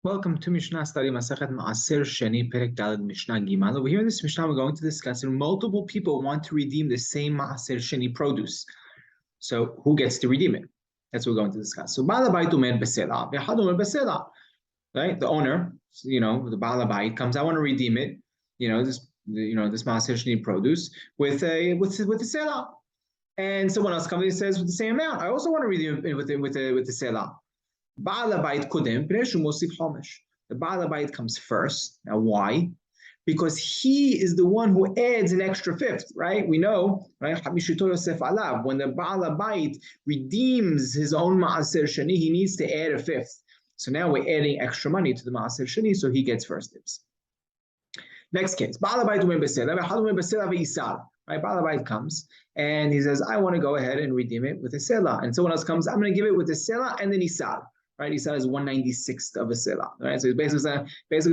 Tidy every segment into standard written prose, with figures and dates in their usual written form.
Welcome to Mishna study Masachet Maaser Sheni Perek Daled Mishnah Gimal. Over here in this Mishnah, we're going to discuss that multiple people want to redeem the same Maaser Sheni produce. So who gets to redeem it? That's what we're going to discuss. So Baal Habayit Omer Besela, V'Echad Omer Besela. Right? The owner, the Baal Habayit comes, I want to redeem it, this Maaser Sheni produce with a Sela. And someone else comes and says with the same amount, I also want to redeem it with the Sela. Baal Habayit kodem, the Baal Habayit comes first. Now, why? Because he is the one who adds an extra fifth, right? We know, right? When the Baal Habayit redeems his own Maaser Sheni, he needs to add a fifth. So now we're adding extra money to the Maaser Sheni, so he gets first dibs. Next case, Baal Habayit right? Baal Habayit comes and he says, I want to go ahead and redeem it with a Sela. And someone else comes, I'm going to give it with a Sela and then Isal. Right, Isal is 1/96th of a Sela. Right, so he's basically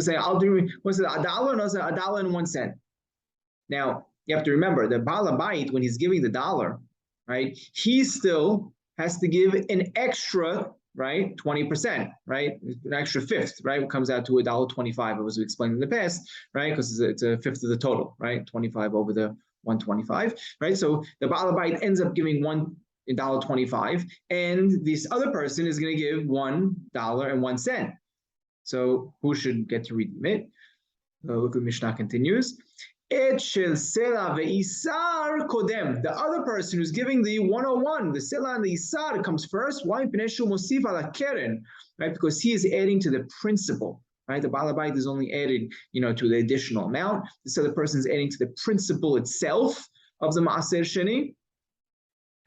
saying, I'll do what's it, $1? No, it's $1.01. Now you have to remember the Baal Habayit, when he's giving the dollar, right, he still has to give an extra, right, 20%, right, an extra fifth, right, what comes out to $1.25, as we explained in the past, right, because it's a fifth of the total, right, 25 over the 125, right? So the Baal Habayit ends up giving $1.25, and this other person is going to give $1.01. So who should get to redeem it? Look at Mishnah continues. The other person who's giving the 101, the Sela and the Isar, comes first. Why? Right? Because he is adding to the principal. Right? The Baal Habayit is only adding, to the additional amount. This other person is adding to the principal itself of the Maaser Sheni.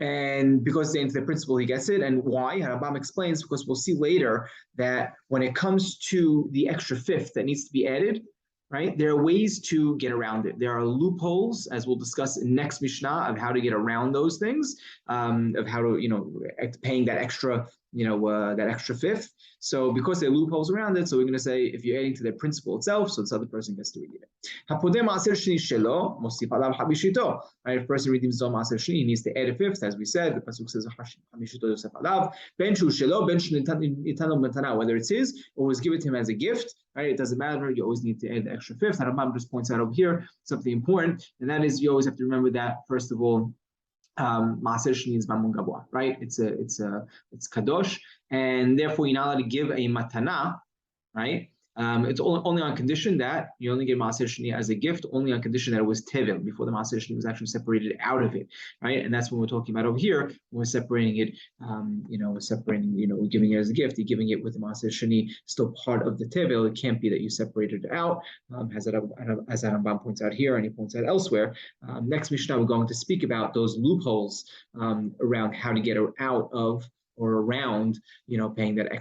And because they're into the principle, he gets it. And why? Rambam explains, because we'll see later that when it comes to the extra fifth that needs to be added, right, there are ways to get around it. There are loopholes, as we'll discuss in next Mishnah, of how to get around those things, of how to, paying that extra, that extra fifth. So because there are loopholes around it, so we're going to say if you're adding to the principle itself, so this other person gets to redeem it. Right, if a person redeems his own Maaser Sheni, he needs to add a fifth, as we said. The pasuk says, whether it's his or was given to him as a gift, right? It doesn't matter. You always need to add the extra fifth. And Rambam just points out over here something important, and that is you always have to remember that first of all, Maaser Sheni is Mamun Gabua, right? It's kadosh, and therefore you're not allowed to give a matana, right? It's only on condition that you only give Maaser Sheni as a gift, only on condition that it was tevil, before the Maaser Sheni was actually separated out of it, right? And that's what we're talking about over here. We're separating it, we're giving it as a gift. You're giving it with the Maaser Sheni still part of the tevil. It can't be that you separated it out, as Rambam points out here and he points out elsewhere. Next Mishnah, we're going to speak about those loopholes around how to get out of or around, paying that extra